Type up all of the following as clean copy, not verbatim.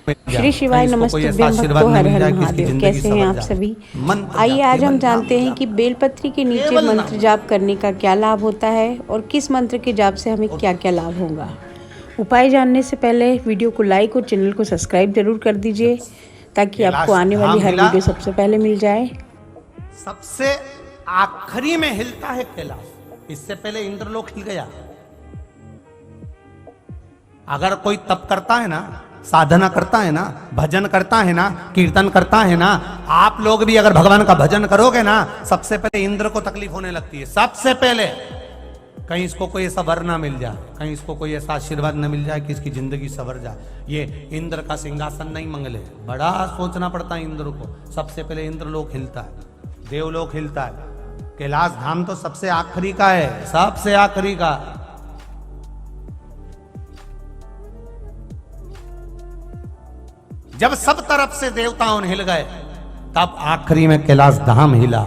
श्री शिवाय नमस्ते भक्तो हर हर महादेव। कैसे हैं आप सभी? आइए आज हम जानते हैं कि बेलपत्री के नीचे मंत्र जाप करने का क्या लाभ होता है और किस मंत्र के जाप से हमें क्या क्या लाभ होगा। उपाय जानने से पहले वीडियो को लाइक और चैनल को सब्सक्राइब जरूर कर दीजिए ताकि आपको आने वाली हर वीडियो सबसे पहले मिल जाए। सबसे आखिरी में हिलता है कैलाश, इससे पहले इंद्रलोक हिल गया। अगर कोई तप करता है ना, साधना करता है ना, भजन करता है ना, कीर्तन करता है ना, आप लोग भी अगर भगवान का भजन करोगे ना, सबसे पहले इंद्र को तकलीफ होने लगती है। सबसे पहले कहीं इसको कोई ऐसा वर ना मिल जाए, कहीं इसको कोई ऐसा आशीर्वाद न मिल जाए कि इसकी जिंदगी सवर जाए। ये इंद्र का सिंहासन नहीं मंगले, बड़ा सोचना पड़ता है इंद्र को। सबसे पहले इंद्रलोक हिलता है, देवलोक हिलता है, कैलाश धाम तो सबसे आखिरी का है, सबसे आखिरी का। जब सब तरफ से देवताओं हिल गए तब आखिरी में कैलाश धाम हिला।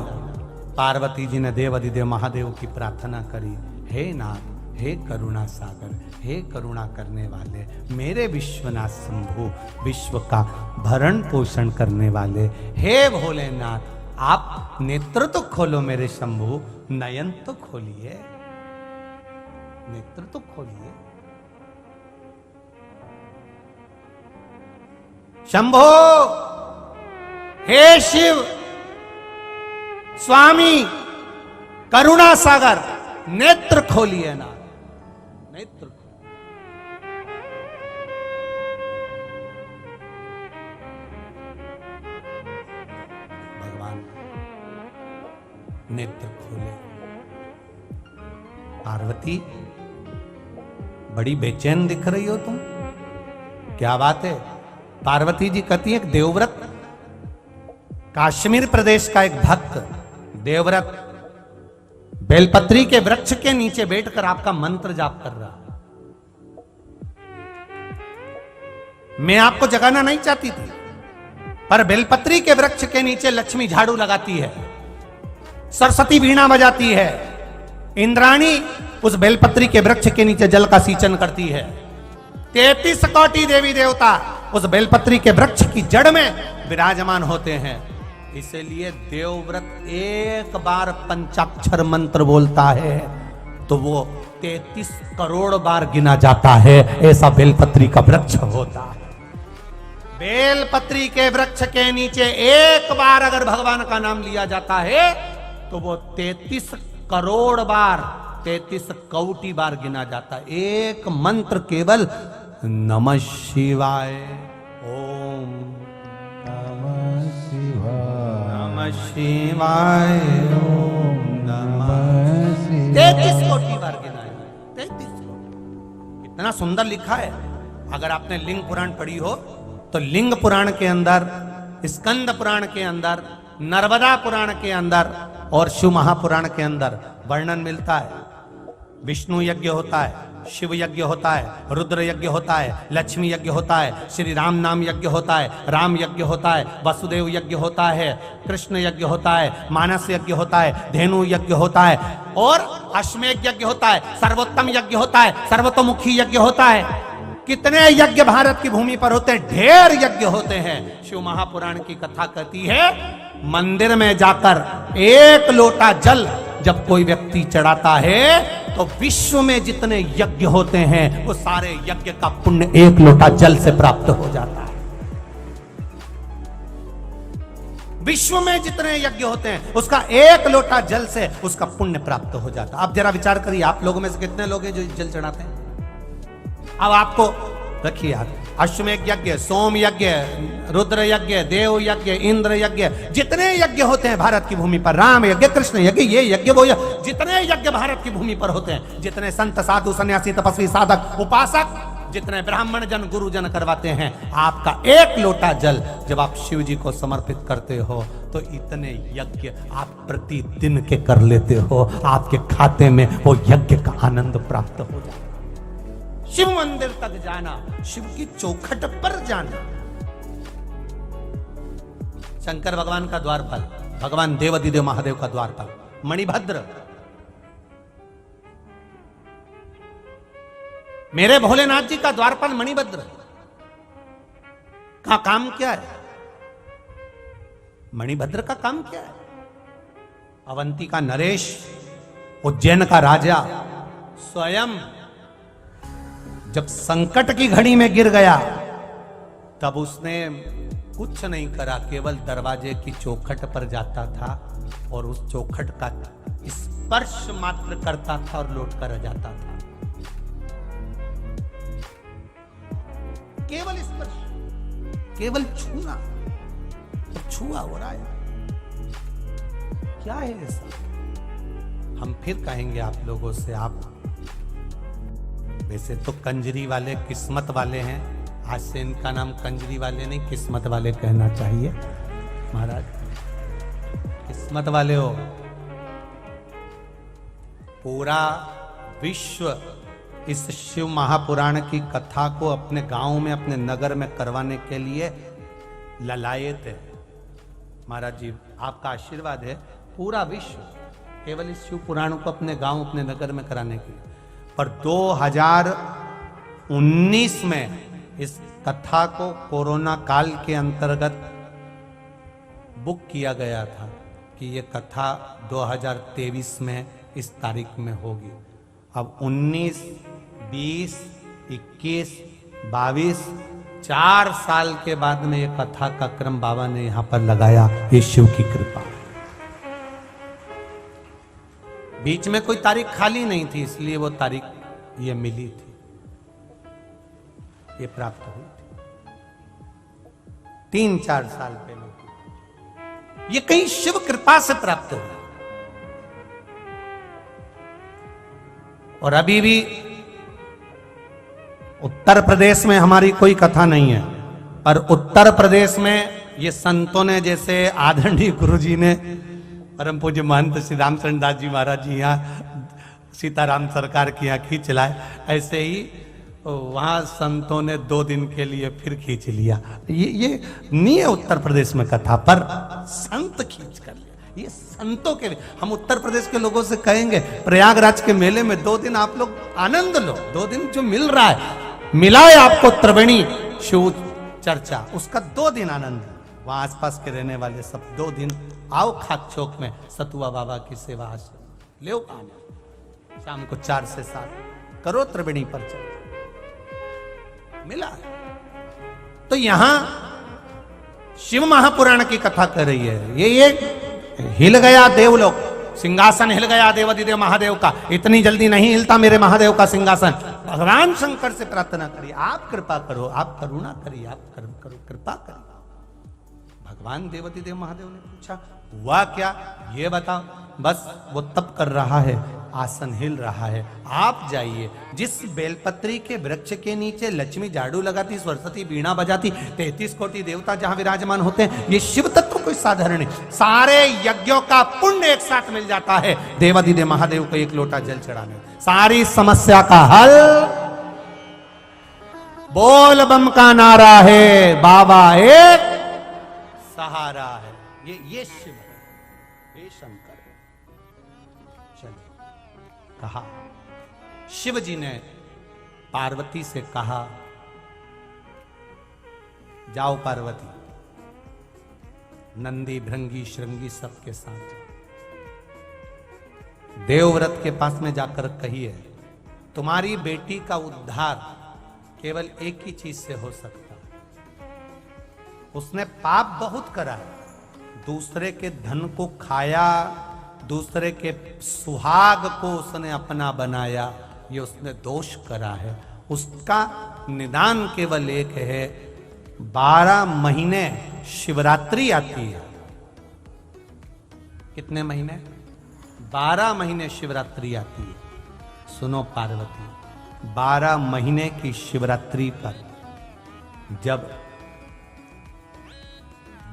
पार्वती जी ने देव अधिदेव महादेव की प्रार्थना करी, हे नाथ, हे करुणा सागर, हे करुणा करने वाले, मेरे विश्वनाथ शंभु, विश्व का भरण पोषण करने वाले, हे भोलेनाथ, आप नेत्र तो खोलो मेरे शंभु, नयन तो खोलिए, नेत्र तो खोलिए। शंभो, हे शिव स्वामी करुणा सागर, नेत्र खोलिए ना, नेत्र भगवान नेत्र खोले। पार्वती बड़ी बेचैन दिख रही हो तुम, क्या बात है? पार्वती जी कहती है, देवव्रत, कश्मीर प्रदेश का एक भक्त देवव्रत बेलपत्री के वृक्ष के नीचे बैठकर आपका मंत्र जाप कर रहा। मैं आपको जगाना नहीं चाहती थी, पर बेलपत्री के वृक्ष के नीचे लक्ष्मी झाड़ू लगाती है, सरस्वती वीणा बजाती है, इंद्राणी उस बेलपत्री के वृक्ष के नीचे जल का सींचन करती है। 33 कोटि देवी देवता उस बेलपत्री के वृक्ष की जड़ में विराजमान होते हैं। इसलिए देवव्रत एक बार पंचाक्षर मंत्र बोलता है तो वो 33 करोड़ बार गिना जाता है, ऐसा बेलपत्री का वृक्ष होता है। बेलपत्री के वृक्ष के नीचे एक बार अगर भगवान का नाम लिया जाता है तो वो 33 करोड़ बार, 33 कोटि बार गिना जाता है। एक मंत्र केवल नमः शिवाय, ओम नमः शिवाय, नमः शिवाय, ओम नमः शिवाय, 33 कोटि बार गिना है, 33 कोटि। इतना सुंदर लिखा है। अगर आपने लिंग पुराण पढ़ी हो तो लिंग पुराण के अंदर, स्कंद पुराण के अंदर, नर्मदा पुराण के अंदर और शिव महापुराण के अंदर वर्णन मिलता है। विष्णु यज्ञ होता है, शिव यज्ञ होता है, रुद्र यज्ञ होता है, लक्ष्मी यज्ञ होता है, श्री राम नाम यज्ञ होता है, राम यज्ञ होता है, वसुदेव यज्ञ होता है, कृष्ण यज्ञ होता है, मानस यज्ञ होता है, धेनु यज्ञ होता है और अश्वमेध यज्ञ होता है, सर्वोत्तम यज्ञ होता है, सर्वतोमुखी यज्ञ होता है। कितने यज्ञ भारत की भूमि पर होते हैं, ढेर यज्ञ होते हैं। शिव महापुराण की कथा कहती है, मंदिर में जाकर एक लोटा जल जब कोई व्यक्ति चढ़ाता है तो विश्व में जितने यज्ञ होते हैं वो सारे यज्ञ का पुण्य एक लोटा जल से प्राप्त हो जाता है। विश्व में जितने यज्ञ होते हैं उसका एक लोटा जल से उसका पुण्य प्राप्त हो जाता है। आप जरा विचार करिए, आप लोगों में से कितने लोग हैं जो जल चढ़ाते हैं? अब आपको रखिए यार, अश्वमेध यज्ञ, सोम यज्ञ, रुद्र यज्ञ, देव यज्ञ, इंद्र यज्ञ, जितने यज्ञ होते हैं भारत की भूमि पर, राम यज्ञ, कृष्ण यज्ञ, ये यज्ञ, वो यज्ञ, जितने यज्ञ भारत की भूमि पर होते हैं, जितने संत साधु सन्यासी तपस्वी साधक उपासक, जितने ब्राह्मण जन गुरुजन करवाते हैं, आपका एक लोटा जल जब आप शिव जी को समर्पित करते हो तो इतने यज्ञ आप प्रतिदिन के कर लेते हो, आपके खाते में वो यज्ञ का आनंद प्राप्त हो जाता है। शिव मंदिर तक जाना, शिव की चौखट पर जाना। शंकर भगवान का द्वारपाल, भगवान देवाधिदेव महादेव का द्वारपाल मणिभद्र, मेरे भोलेनाथ जी का द्वारपाल मणिभद्र। का काम क्या है? मणिभद्र का काम क्या है? अवंती का नरेश, उज्जैन का राजा स्वयं जब संकट की घड़ी में गिर गया तब उसने कुछ नहीं करा, केवल दरवाजे की चौखट पर जाता था और उस चौखट का स्पर्श मात्र करता था और लौट कर जाता था। केवल स्पर्श, केवल छूना, और छुआ हो रहा है। क्या है ऐसा? हम फिर कहेंगे आप लोगों से, आप वैसे तो कंजरी वाले किस्मत वाले हैं, आज से इनका नाम कंजरी वाले नहीं किस्मत वाले कहना चाहिए। महाराज किस्मत वाले हो। पूरा विश्व इस शिव महापुराण की कथा को अपने गांव में, अपने नगर में करवाने के लिए ललाये थे। महाराज जी आपका आशीर्वाद है, पूरा विश्व केवल इस शिव पुराण को अपने गांव, अपने नगर में कराने के लिए। पर 2019 में इस कथा को कोरोना काल के अंतर्गत बुक किया गया था कि ये कथा 2023 में इस तारीख में होगी। अब 19, 20, 21, 22, 4 साल के बाद में ये कथा का क्रम बाबा ने यहां पर लगाया। ये शिव की कृपा। बीच में कोई तारीख खाली नहीं थी, इसलिए वो तारीख ये मिली थी, ये प्राप्त हुई थी 3-4 साल पहले। ये कहीं शिव कृपा से प्राप्त हुई। और अभी भी उत्तर प्रदेश में हमारी कोई कथा नहीं है, पर उत्तर प्रदेश में ये संतों ने, जैसे आदरणीय गुरु जी ने, परम पूज्य महंत श्री रामचंद्र दास जी महाराज जी यहाँ सीताराम सरकार की यहाँ खींच लाए, ऐसे ही वहां संतों ने 2 दिन के लिए फिर खींच लिया। ये नहीं है उत्तर प्रदेश में कथा, पर संत खींच कर लिया। ये संतों के लिए हम उत्तर प्रदेश के लोगों से कहेंगे, प्रयागराज के मेले में 2 दिन आप लोग आनंद लो। 2 दिन जो मिल रहा है, मिला है आपको त्रिवेणी शिव चर्चा, उसका 2 दिन आनंद। वहां आसपास के रहने वाले सब 2 दिन आओ खाक चौक में सतुआ बाबा की सेवा ले काम। शाम को 4 से 7 करो त्रिवेणी पर चल, मिला है। तो यहां शिव महापुराण की कथा कर रही है। ये हिल गया देवलोक, सिंहासन हिल गया देवाधिदेव महादेव का। इतनी जल्दी नहीं हिलता मेरे महादेव का सिंहासन। भगवान शंकर से प्रार्थना करिए, आप कृपा करो, आप करुणा करिए, आप कर्म करो, कृपा करिए। भगवान देवाधिदेव महादेव ने पूछा, हुआ क्या ये बताओ। बस वो तप कर रहा है, आसन हिल रहा है। आप जाइए, जिस बेलपत्री के वृक्ष के नीचे लक्ष्मी झाड़ू लगाती, सरस्वती बीणा बजाती, 33 कोटि देवता जहां विराजमान होते हैं, ये शिव तत्व कोई साधारण नहीं। सारे यज्ञों का पुण्य एक साथ मिल जाता है देवाधिदेव महादेव को 1 लोटा जल चढ़ाने। सारी समस्या का हल बोल बम का नारा है, बाबा एक सहारा है। ये शिव है, ये शंकर है। चलिए, कहा शिव जी ने पार्वती से कहा, जाओ पार्वती, नंदी भृंगी श्रृंगी सबके साथ देवव्रत के पास में जाकर कहिए, तुम्हारी बेटी का उद्धार केवल एक ही चीज से हो सकता। उसने पाप बहुत करा है, दूसरे के धन को खाया, दूसरे के सुहाग को उसने अपना बनाया, ये उसने दोष करा है। उसका निदान केवल एक है, 12 महीने शिवरात्रि आती है। कितने महीने? 12 महीने शिवरात्रि आती है। सुनो पार्वती, 12 महीने की शिवरात्रि पर जब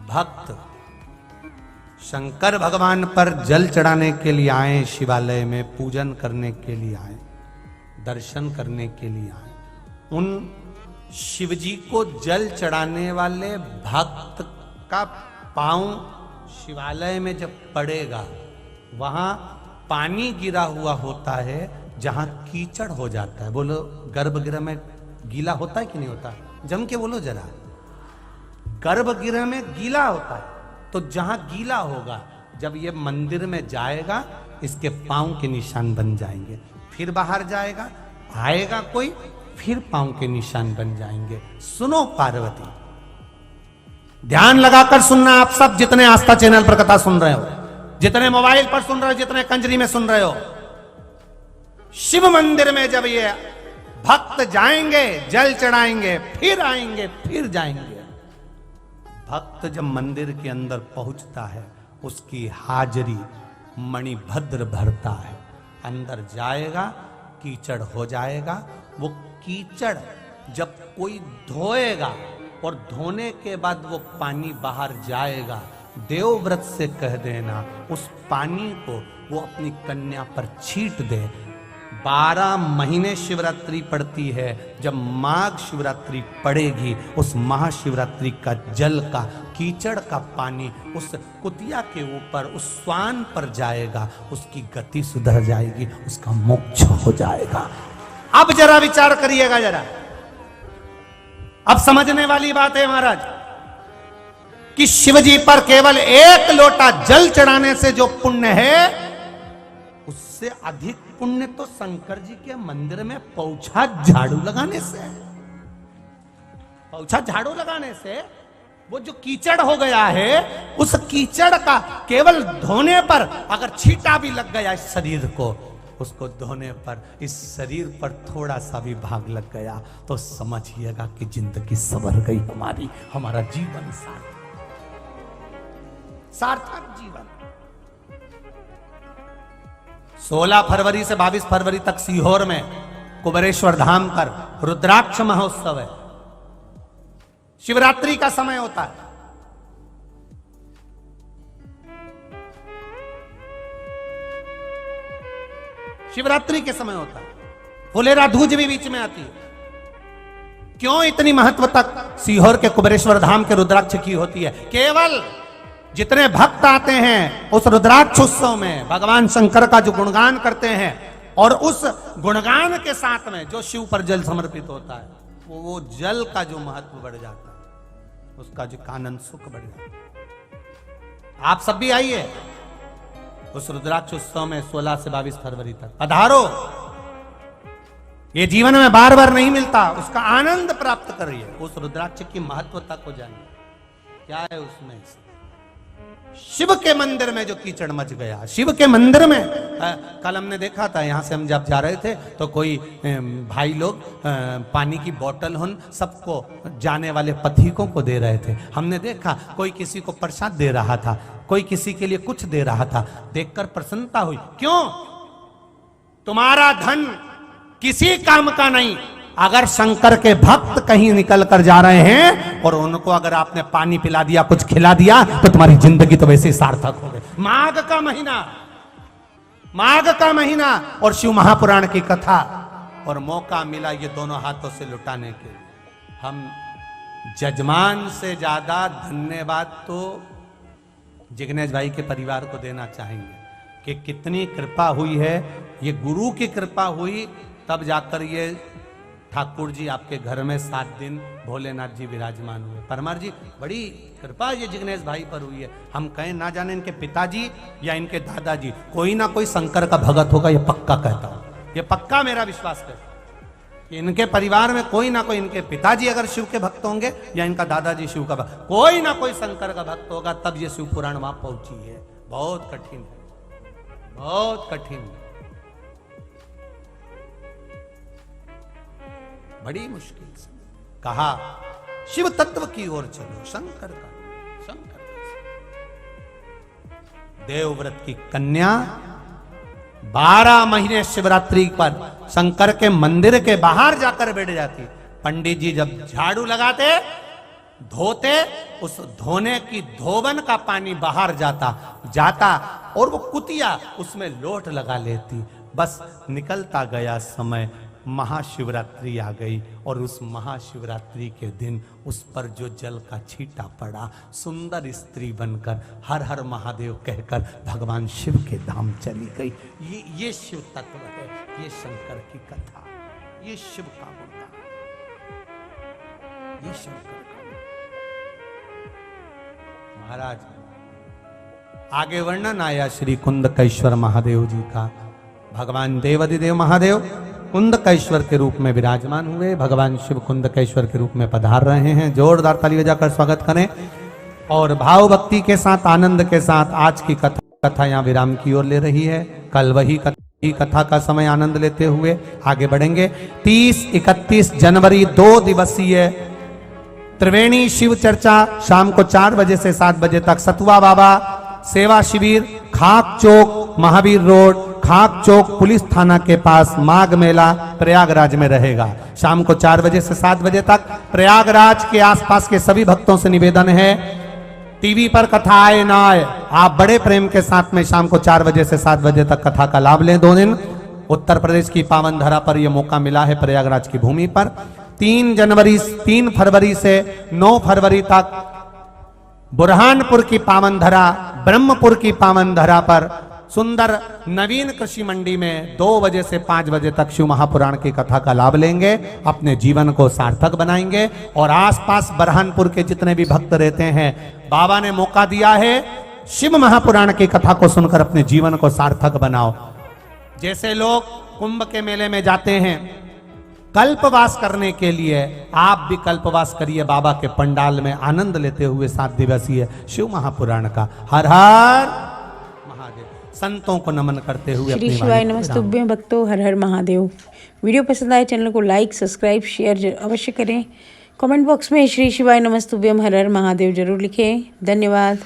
भक्त शंकर भगवान पर जल चढ़ाने के लिए आए, शिवालय में पूजन करने के लिए आए, दर्शन करने के लिए आए, उन शिवजी को जल चढ़ाने वाले भक्त का पांव शिवालय में जब पड़ेगा, वहां पानी गिरा हुआ होता है जहां कीचड़ हो जाता है। बोलो, गर्भगृह में गीला होता है कि नहीं होता? जम के बोलो जरा। गर्भगृह में गीला होता है, तो जहां गीला होगा जब ये मंदिर में जाएगा इसके पांव के निशान बन जाएंगे, फिर बाहर जाएगा, आएगा कोई, फिर पांव के निशान बन जाएंगे। सुनो पार्वती, ध्यान लगाकर सुनना आप सब, जितने आस्था चैनल पर कथा सुन रहे हो, जितने मोबाइल पर सुन रहे हो, जितने कंजरी में सुन रहे हो। शिव मंदिर में जब ये भक्त जाएंगे, जल चढ़ाएंगे, फिर आएंगे, फिर जाएंगे। भक्त जब मंदिर के अंदर पहुंचता है उसकी हाजरी मणिभद्र भरता है, अंदर जाएगा कीचड़ हो जाएगा। वो कीचड़ जब कोई धोएगा और धोने के बाद वो पानी बाहर जाएगा, देवव्रत से कह देना उस पानी को वो अपनी कन्या पर छीट दे। 12 महीने शिवरात्रि पड़ती है, जब माघ शिवरात्रि पड़ेगी उस महाशिवरात्रि का जल का कीचड़ का पानी उस कुतिया के ऊपर, उस स्वान पर जाएगा, उसकी गति सुधर जाएगी, उसका मोक्ष हो जाएगा। अब जरा विचार करिएगा, जरा अब समझने वाली बात है महाराज कि शिवजी पर केवल 1 लोटा जल चढ़ाने से जो पुण्य है उससे अधिक पुण्य तो शंकर जी के मंदिर में पौछा झाड़ू लगाने से है। पौछा झाड़ू लगाने से वो जो कीचड़ हो गया है, उस कीचड़ का केवल धोने पर अगर छींटा भी लग गया इस शरीर को, उसको धोने पर इस शरीर पर थोड़ा सा भी भाग लग गया तो समझिएगा कि जिंदगी संवर गई हमारी, हमारा जीवन सार्थक जीवन। 16 फरवरी से 22 फरवरी तक सीहोर में कुबेरेश्वर धाम पर रुद्राक्ष महोत्सव है। शिवरात्रि का समय होता है। शिवरात्रि के समय होता है। फुलेरा धूज भी बीच में आती है। क्यों इतनी महत्व तक सीहोर के कुबेरेश्वर धाम के रुद्राक्ष की होती है? केवल जितने भक्त आते हैं उस रुद्राक्ष उत्सव में भगवान शंकर का जो गुणगान करते हैं और उस गुणगान के साथ में जो शिव पर जल समर्पित होता है, वो जल का जो महत्व बढ़ जाता है, उसका जो कानन सुख बढ़ जाता है। आप सब भी आइए उस रुद्राक्ष उत्सव में 16 से 22 फरवरी तक पधारो। ये जीवन में बार बार नहीं मिलता, उसका आनंद प्राप्त करिए। उस रुद्राक्ष की महत्वता को जानिए। क्या है उसमें? शिव के मंदिर में जो कीचड़ मच गया, शिव के मंदिर में कल हमने देखा था, यहां से हम जब जा रहे थे तो कोई भाई लोग पानी की बोतल उन सबको जाने वाले पथिकों को दे रहे थे। हमने देखा कोई किसी को प्रसाद दे रहा था, कोई किसी के लिए कुछ दे रहा था। देखकर प्रसन्नता हुई। क्यों? तुम्हारा धन किसी काम का नहीं। अगर शंकर के भक्त कहीं निकल कर जा रहे हैं और उनको अगर आपने पानी पिला दिया, कुछ खिला दिया, तो तुम्हारी जिंदगी तो वैसे ही सार्थक हो गई। माघ का महीना और शिव महापुराण की कथा, और मौका मिला ये दोनों हाथों से लुटाने के। हम जजमान से ज्यादा धन्यवाद तो जिग्नेश भाई के परिवार को देना चाहेंगे कि कितनी कृपा हुई है। ये गुरु की कृपा हुई, तब जाकर ये ठाकुर जी आपके घर में 7 दिन भोलेनाथ जी विराजमान हुए। परमार जी, बड़ी कृपा ये जिग्नेश भाई पर हुई है। हम कहें ना जाने इनके पिताजी या इनके दादाजी, कोई ना कोई शंकर का भगत होगा, ये पक्का कहता हूं, ये पक्का मेरा विश्वास है कि इनके परिवार में कोई ना कोई, इनके पिताजी अगर शिव के भक्त होंगे या इनका दादाजी शिव का भक्त, कोई ना कोई शंकर का भक्त होगा, तब ये शिव पुराण वहां पहुंची है। बहुत कठिन है, बहुत कठिन है, बड़ी मुश्किल से कहा शिव तत्व की ओर चलो, शंकर का। देवव्रत की कन्या 12 महीने शिवरात्रि पर शंकर के मंदिर के बाहर जाकर बैठ जाती। पंडित जी जब झाड़ू लगाते, धोते, उस धोने की धोबन का पानी बाहर जाता और वो कुतिया उसमें लोट लगा लेती। बस निकलता गया समय, महाशिवरात्रि आ गई और उस महाशिवरात्रि के दिन उस पर जो जल का छींटा पड़ा, सुंदर स्त्री बनकर हर हर महादेव कहकर भगवान शिव के धाम चली गई। ये शिव तत्व है, ये शंकर की कथा, ये शिव का गुणगान, ये शंकर का। महाराज आगे वर्णन आया श्री कुंदकेश्वर महादेव जी का। भगवान देवाधिदेव महादेव कुंदकेश्वर के रूप में विराजमान हुए, भगवान शिव कुंदकेश्वर के रूप में पधार रहे हैं। जोरदार ताली बजाकर स्वागत करें और भाव भक्ति के साथ आनंद के साथ आज की कथा यहाँ विराम की ओर ले रही है। कल वही कथा का समय आनंद लेते हुए आगे बढ़ेंगे। 30-31 जनवरी 2 दिवसीय त्रिवेणी शिव चर्चा शाम को 4 बजे से 7 बजे तक सतुआ बाबा सेवा शिविर, खाक चौक, महावीर रोड, खाक चौक पुलिस थाना के पास माघ मेला प्रयागराज में रहेगा। शाम को 4 बजे से 7 बजे तक प्रयागराज के आसपास के सभी भक्तों से निवेदन है, टीवी पर कथा आए ना आए, आप बड़े प्रेम के साथ में शाम को 4 बजे से 7 बजे तक कथा का लाभ लें। 2 दिन उत्तर प्रदेश की पावन धरा पर यह मौका मिला है, प्रयागराज की भूमि पर। 3 फरवरी से 9 फरवरी तक बुरहानपुर की पावन धरा, ब्रह्मपुर की पावन धरा पर सुंदर नवीन कृषि मंडी में 2 बजे से 5 बजे तक शिव महापुराण की कथा का लाभ लेंगे, अपने जीवन को सार्थक बनाएंगे। और आसपास बुरहानपुर के जितने भी भक्त रहते हैं, बाबा ने मौका दिया है, शिव महापुराण की कथा को सुनकर अपने जीवन को सार्थक बनाओ। जैसे लोग कुंभ के मेले में जाते हैं कल्पवास करने के लिए, आप भी कल्पवास करिए बाबा के पंडाल में आनंद लेते हुए 7 दिवसीय शिव महापुराण का। हर हर महादेव। संतों को नमन करते हुए श्री शिवाय नमस्तुभ्यं भक्तों, हर हर महादेव। वीडियो पसंद आए चैनल को लाइक सब्सक्राइब शेयर अवश्य करें। कमेंट बॉक्स में श्री शिवाय नमस्तुभ्यं हर हर महादेव जरूर लिखें। धन्यवाद।